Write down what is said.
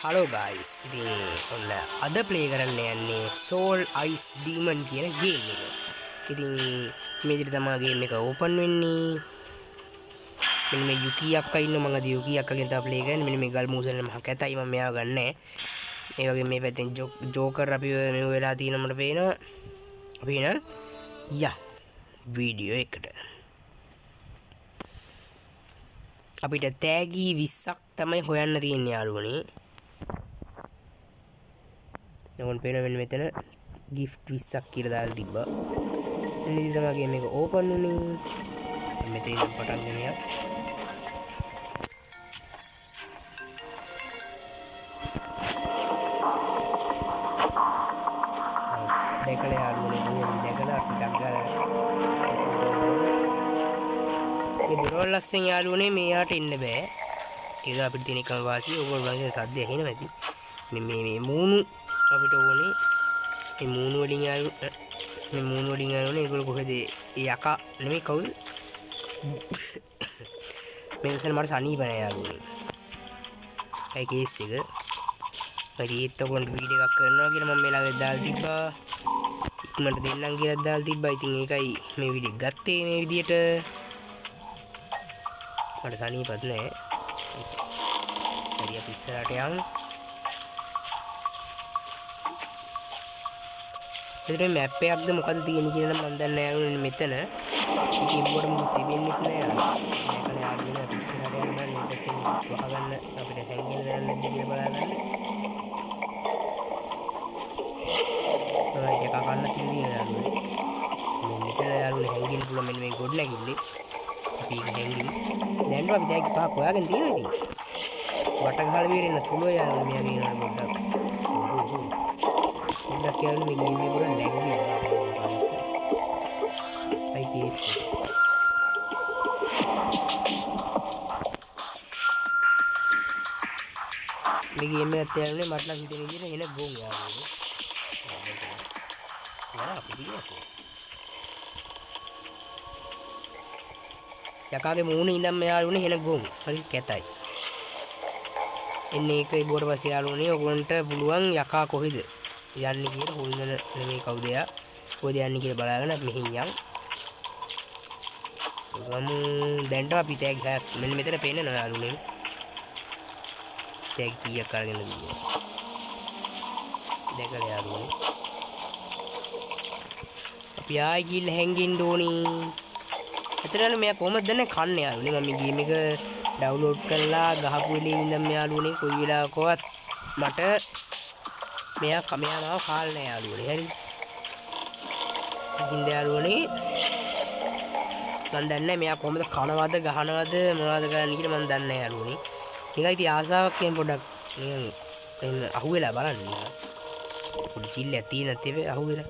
Hello guys ඉතින් ඔන්න අද ප්ලේ කරන්න යන්නේ සෝල් අයිස් ඩීමන් කියන ගේම් එක. ඉතින් මේ විදිහට තමයි ගේම් එක ඕපන් වෙන්නේ. මෙන්න මේ යුකි අක්කා ඉන්න මම අද යුකි අක්කගෙන් තමයි ප්ලේ කරන්නේ. මෙන්න මේ ගල් මූසල් මහ කැතයි මම මෙයාව ගන්නෑ. මේ වගේ මේ පැත්තෙන් ජෝකර් අපි මේ වෙලා තියෙන මට පේනවා. අපි එන යා වීඩියෝ එකට අපිට තෑගි 20ක් තමයි හොයන්න තියෙන්නේ යාළුවනේ. දැන් පේන මෙතන gift 20ක් කියලා දාලා තිබ්බා. එන්න ඉතින් තමයි ගේම් එක ඕපන් වුනේ. මෙතන ඉඳන් පටන් ගන්න යක්. දැකලා යාළුවනේ කොහොමද දැකලා ටිකක් ගාලා මේ දොරවල් ලස්සෙන් යාළුවනේ මෙයාට ඉන්න බෑ. ඒක අපිට තියෙන එකම වාසිය. ඕගොල්ලෝ වගේ සද්ද ඇහෙනවා ඇති. මේ මූණු අපිට ඕනේ. මේ මූණු වලින් යාළුවනේ ඒගොල්ලෝ කොහෙද යකා නෙමෙයි කවුද? මෙන්සන් මට සනීප නෑ යාළුවනේ. ඒ කේස් එක. පරිේත් ඔකොන් වීඩියෝ එකක් කරනවා කියලා මම මෙලාගේ දාලා තිබ්බා. ඉක්මනට දෙන්නම් කියලා දාලා තිබ්බා. ඉතින් ඒකයි මේ වීඩියෝ ගත්තේ මේ විදියට. මට සනීපත් නෑ. හරි අපි ඉස්සරහට යමු. එතන මැප් එකක්ද මොකද තියෙන්නේ කියලා මම දන්නේ නැහැ මෙතන. කීබෝඩ් මොකද තිබෙන්නේ නැහැ. මේකනේ යාළුවනේ අපි ඉස්සරහට යන්න මේ පැත්තෙන් වහගන්න අපිට හැංගෙන ගන්න නැද්ද කියලා බලාගන්න. තමයි එක කන්න තියෙන්නේ යාළුවනේ. මෙතන යාළුවනේ හැංගින්න පුළුවන් මෙන්න මේ ගොඩ නැගිල්ලේ. අපි ඒක හැංගිමු. දැන් අපි දැන් පහක් හොයාගෙන තියෙනවා ඉතින්. වට ගහලා බීරෙන්න පුළුවන් යාළුවනේ මෙයාගේ ඉන්නවනේ පොඩ්ඩක්. පොඩ්ඩක් යාළුවනේ මේ ගේම් එක පුරා නැගිලා. I guess. මේ ගේම් එකත් යාළුවනේ මට නම් හිතෙන විදිහට එන ගෝන් යාළුවනේ. අපි දිගට යකාගේ මූණේ ඉඳන් යාළුවනේ හෙන ගොම් හරි කැතයි. එන්නේ ඒක ඉබුවට පස්සේ යාළුවනේ ඔයගොල්ලන්ට පුළුවන් යකා කොහෙද යන්නේ කියලා හොල්නන නෙමෙයි කවුද යා කොහෙද යන්නේ කියලා බලාගෙන මෙහින් යන්. ගමු දැන්ට අපි ටැග් හැක් මෙන්න මෙතන පේනවා යාළුවනේ. ටැග් කීයක් අරගෙන ගියා. දැකලා යාළුවනේ. අපි ආයි ගිහිල්ලා හැංගෙන්න ඕනේ. එතනනේ මෙයා කොහමද දන්නේ කන්නේ යාළුවනේ. මම මේ ගේම් එක ඩවුන්ලෝඩ් කරලා ගහපු වෙලේ ඉඳන් යාළුවනේ කොයි වෙලාවකවත් මට මෙයා මාව කාලා නෑ යාළුවනේ. හරි. ඉතින් යාළුවනේ මම දන්නේ මෙයා කොහමද කනවද ගහනවද මොනවද කරන්නේ කියලා මම දන්නේ නෑ යාළුවනේ. නිකන් ඉතින් ආසාවක් කියන පොඩක් නිකන් අහුවෙලා බලන්න නිකන්. පොඩි චිල්ලයක් තියෙනත් ඒ අහුවෙලා